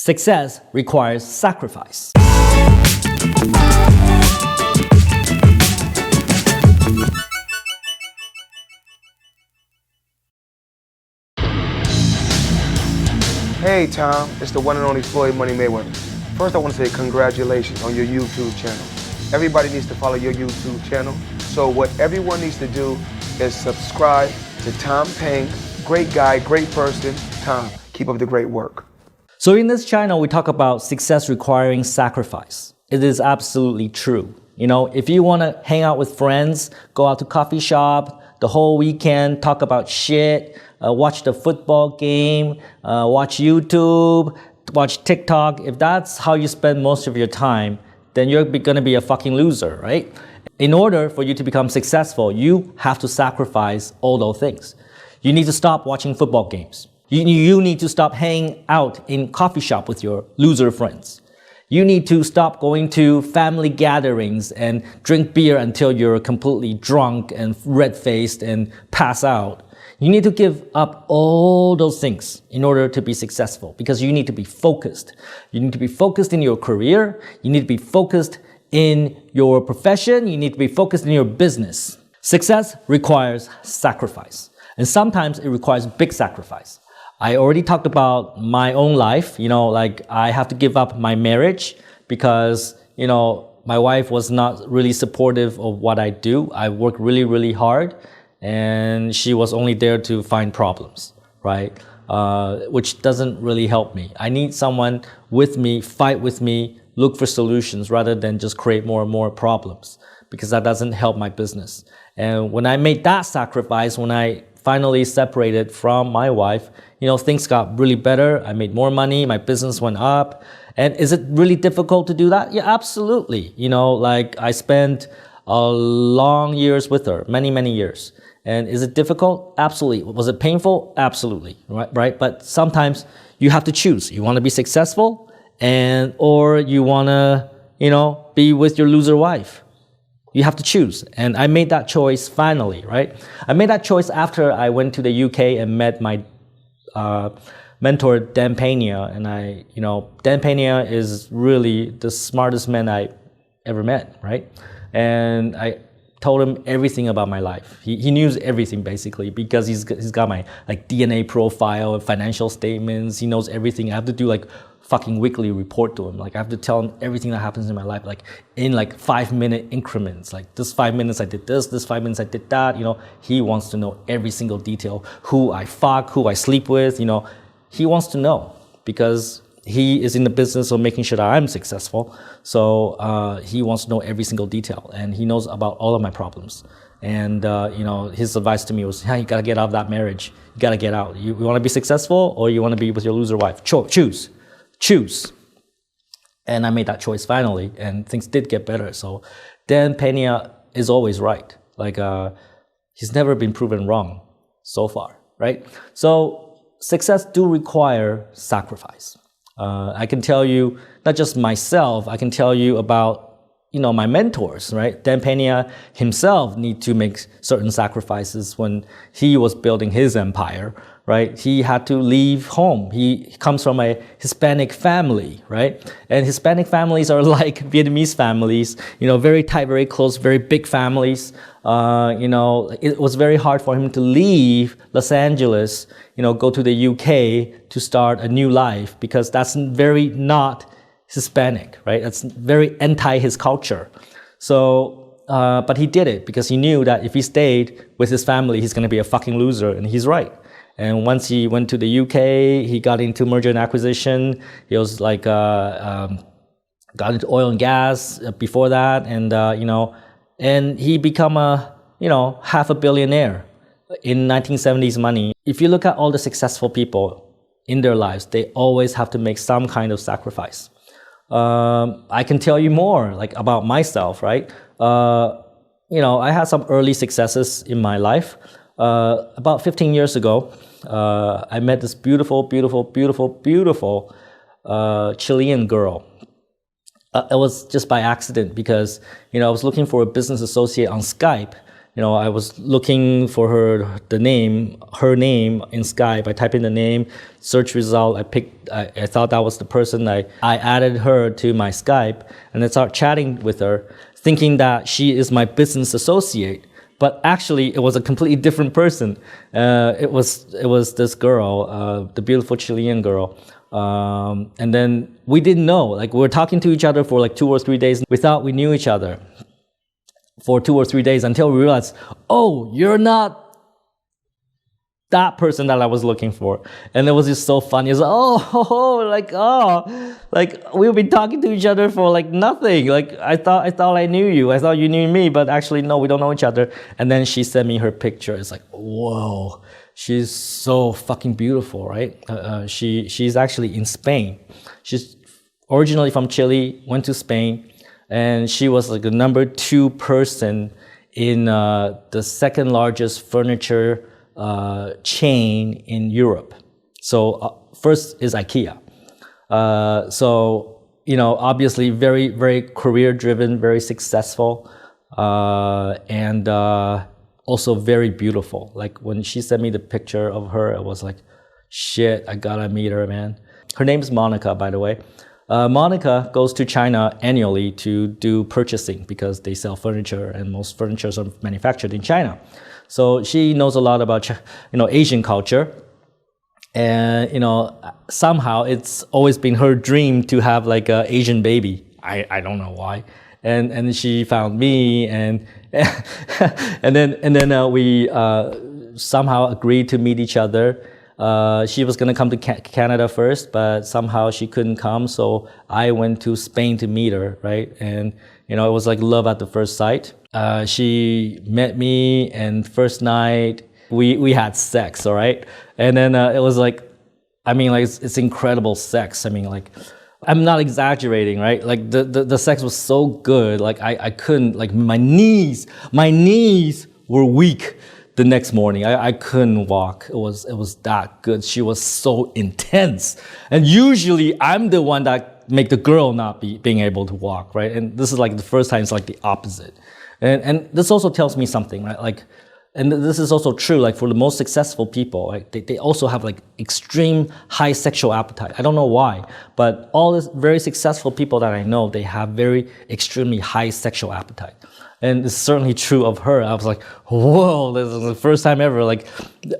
Success requires sacrifice. Hey Tom, it's the one and only Floyd Money Mayweather. First I want to say congratulations on your YouTube channel. Everybody needs to follow your YouTube channel. So what everyone needs to do is subscribe to Tom Peng. Great guy, great person. Tom, keep up the great work. So in this channel, we talk about success requiring sacrifice. It is absolutely true. You know, if you want to hang out with friends, go out to coffee shop the whole weekend, talk about shit, watch the football game, watch YouTube, watch TikTok, if that's how you spend most of your time, then you're going to be a fucking loser, right? In order for you to become successful, you have to sacrifice all those things. You need to stop watching football games. You need to stop hanging out in coffee shop with your loser friends. You need to stop going to family gatherings and drink beer until you're completely drunk and red-faced and pass out. You need to give up all those things in order to be successful because you need to be focused. You need to be focused in your career. You need to be focused in your profession. You need to be focused in your business. Success requires sacrifice. And sometimes it requires big sacrifice. I already talked about my own life, like I have to give up my marriage because, my wife was not really supportive of what I do. I work really, really hard and she was only there to find problems, right? Which doesn't really help me. I need someone with me, fight with me, look for solutions rather than just create more and more problems because that doesn't help my business. And when I made that sacrifice, when I finally separated from my wife, things got really better. I made more money. My business went up. And is it really difficult to do that? Yeah, absolutely. I spent long years with her, many, many years. And is it difficult? Absolutely. Was it painful? Absolutely. Right? But sometimes you have to choose. You want to be successful or you want to, be with your loser wife. You have to choose. And I made that choice finally, right? I made that choice after I went to the UK and met my mentor, Dan Pena. And Dan Pena is really the smartest man I ever met, right? And I told him everything about my life. He knew everything basically because he's got my DNA profile and financial statements. He knows everything. I have to do fucking weekly report to him. I have to tell him everything that happens in my life, in 5-minute increments. This 5 minutes I did this 5 minutes I did that. He wants to know every single detail, who I fuck, who I sleep with. He wants to know because he is in the business of making sure that I'm successful. So he wants to know every single detail, and he knows about all of my problems. And his advice to me was, you gotta get out of that marriage. You gotta get out. You want to be successful, or you want to be with your loser wife? Choose. And I made that choice finally, and things did get better. So Dan Pena is always right. He's never been proven wrong so far, right? So success do require sacrifice. I can tell you, not just myself, I can tell you about my mentors, right? Dan Pena himself need to make certain sacrifices when he was building his empire, right? He had to leave home. He comes from a Hispanic family, right? And Hispanic families are like Vietnamese families, very tight, very close, very big families. It was very hard for him to leave Los Angeles, go to the UK to start a new life because that's very not Hispanic, right? That's very anti his culture. So, but he did it because he knew that if he stayed with his family, he's going to be a fucking loser, and he's right. And once he went to the UK, he got into merger and acquisition. He was got into oil and gas before that, and and he become a half a billionaire in 1970s money. If you look at all the successful people in their lives, they always have to make some kind of sacrifice. I can tell you more about myself, right? I had some early successes in my life. About 15 years ago, I met this beautiful Chilean girl. It was just by accident because, I was looking for a business associate on Skype, I was looking for her name in Skype. I typed in the name, search result. I thought that was the person. I added her to my Skype, and I started chatting with her, thinking that she is my business associate. But actually, it was a completely different person. It was this girl, the beautiful Chilean girl. And then we didn't know. Like, we were talking to each other for like 2 or 3 days. We thought we knew each other for 2 or 3 days until we realized, oh, you're not that person that I was looking for. And it was just so funny. It's like, like we've been talking to each other for like nothing. Like I thought I knew you. I thought you knew me, but actually no, we don't know each other. And then she sent me her picture. It's like, whoa, she's so fucking beautiful, right? She's actually in Spain. She's originally from Chile, went to Spain, and she was like the number 2 person in the second largest furniture chain in Europe. So first is IKEA. So, obviously very, very career driven, very successful, and also very beautiful. Like when she sent me the picture of her, it was like, shit, I gotta meet her, man. Her name is Monica, by the way. Monica goes to China annually to do purchasing because they sell furniture and most furniture are manufactured in China. So she knows a lot about, Asian culture. And, somehow it's always been her dream to have like an Asian baby. I don't know why. And she found me and, and then we somehow agreed to meet each other. She was going to come to Canada first, but somehow she couldn't come. So I went to Spain to meet her, right? And, it was like love at the first sight. She met me, and first night we had sex, all right? And then it was like, it's incredible sex. I'm not exaggerating, right? Like the sex was so good, like I couldn't, like my knees were weak. The next morning, I couldn't walk. It was that good. She was so intense. And usually I'm the one that make the girl not being able to walk, right? And this is like the first time it's like the opposite. And this also tells me something, right? Like, and this is also true, like for the most successful people, like they also have like extreme high sexual appetite. I don't know why, but all these very successful people that I know, they have very extremely high sexual appetite. And it's certainly true of her. I was like, whoa, this is the first time ever, like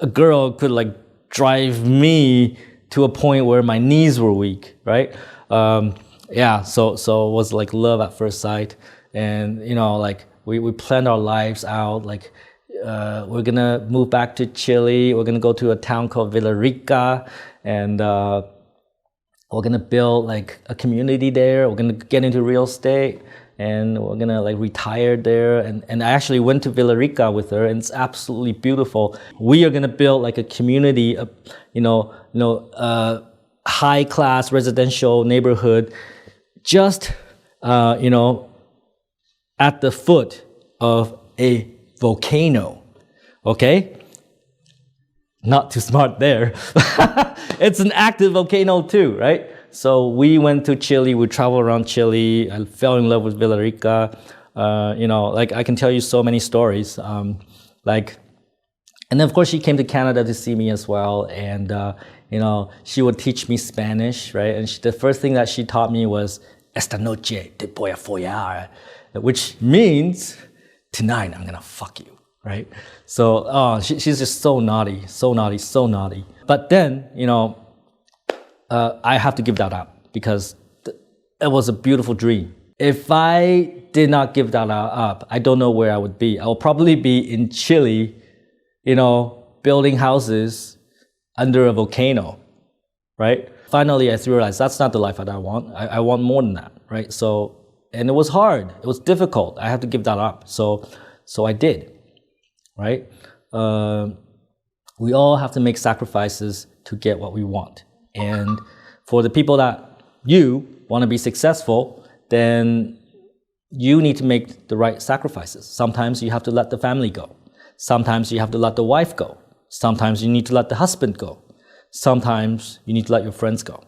a girl could like drive me to a point where my knees were weak, right? So it was like love at first sight. And, like we planned our lives out, like we're gonna move back to Chile. We're gonna go to a town called Villarica, and we're gonna build like a community there. We're gonna get into real estate. And we're gonna like retire there. And I actually went to Villarica with her, and it's absolutely beautiful. We are gonna build like a community, high class residential neighborhood, just at the foot of a volcano. Okay, not too smart there. It's an active volcano too, right? So we went to Chile, we traveled around Chile, I fell in love with Villarica. Like I can tell you so many stories. And then of course she came to Canada to see me as well. And, she would teach me Spanish, right? And the first thing that she taught me was, esta noche te voy a follar, which means, tonight I'm gonna fuck you, right? So, she's just so naughty. But then, I have to give that up because it was a beautiful dream. If I did not give that up, I don't know where I would be. I will probably be in Chile, building houses under a volcano, right? Finally, I realized that's not the life that I want. I want more than that, right? So, and it was hard. It was difficult. I had to give that up. So I did, right? We all have to make sacrifices to get what we want. And for the people that you want to be successful, then you need to make the right sacrifices. Sometimes you have to let the family go. Sometimes you have to let the wife go. Sometimes you need to let the husband go. Sometimes you need to let your friends go.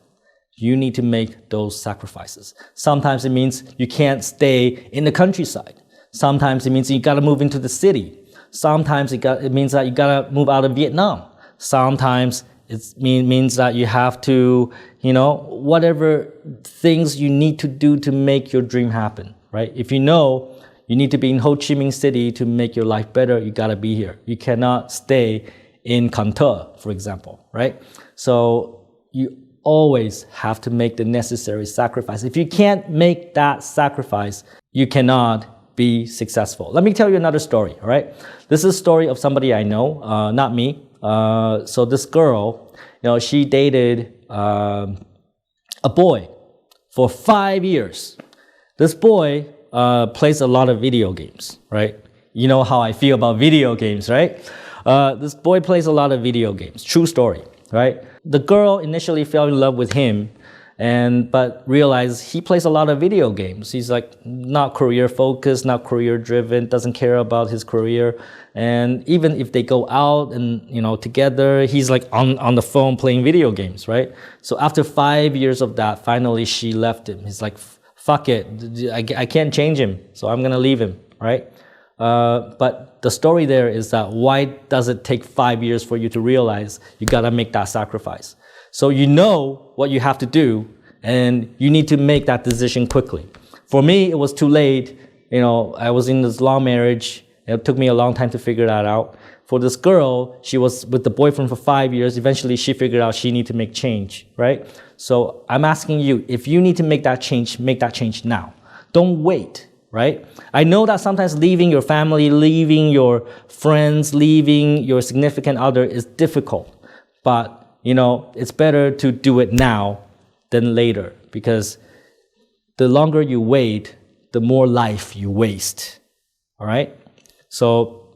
You need to make those sacrifices. Sometimes it means you can't stay in the countryside. Sometimes it means you got to move into the city. Sometimes it means that you gotta move out of Vietnam. Sometimes it means that you have to, whatever things you need to do to make your dream happen, right? If you know you need to be in Ho Chi Minh City to make your life better, you gotta be here. You cannot stay in Kanto, for example, right? So you always have to make the necessary sacrifice. If you can't make that sacrifice, you cannot be successful. Let me tell you another story, all right? This is a story of somebody I know, not me. So this girl, she dated a boy for 5 years. This boy plays a lot of video games, right? You know how I feel about video games, right? This boy plays a lot of video games. True story, right? The girl initially fell in love with him, but realized he plays a lot of video games. He's like not career focused, not career driven, doesn't care about his career. And even if they go out and together, he's like on the phone playing video games, right? So after 5 years of that, finally she left him. He's like, fuck it, I can't change him, so I'm gonna leave him, right? But the story there is that why does it take 5 years for you to realize you gotta make that sacrifice? So you know what you have to do, and you need to make that decision quickly. For me, it was too late. I was in this long marriage. It took me a long time to figure that out. For this girl, she was with the boyfriend for 5 years. Eventually, she figured out she needed to make change, right? So I'm asking you, if you need to make that change now. Don't wait, right? I know that sometimes leaving your family, leaving your friends, leaving your significant other is difficult. But, it's better to do it now than later, because the longer you wait, the more life you waste, all right? So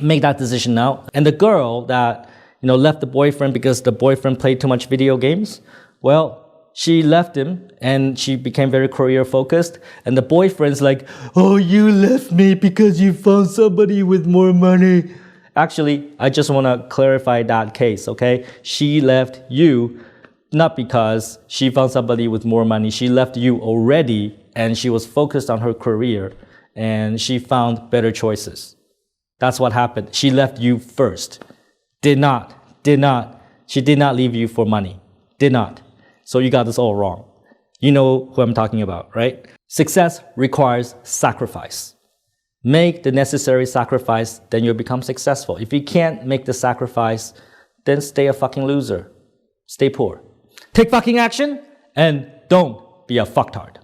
make that decision now. And the girl that, left the boyfriend because the boyfriend played too much video games, well, she left him and she became very career focused. And the boyfriend's like, oh, you left me because you found somebody with more money. Actually, I just want to clarify that case, okay? She left you not because she found somebody with more money. She left you already, and she was focused on her career, and she found better choices. That's what happened. She left you first. She did not leave you for money. Did not. So you got this all wrong. You know who I'm talking about, right? Success requires sacrifice. Make the necessary sacrifice, then you'll become successful. If you can't make the sacrifice, then stay a fucking loser. Stay poor. Take fucking action, and don't be a fucktard.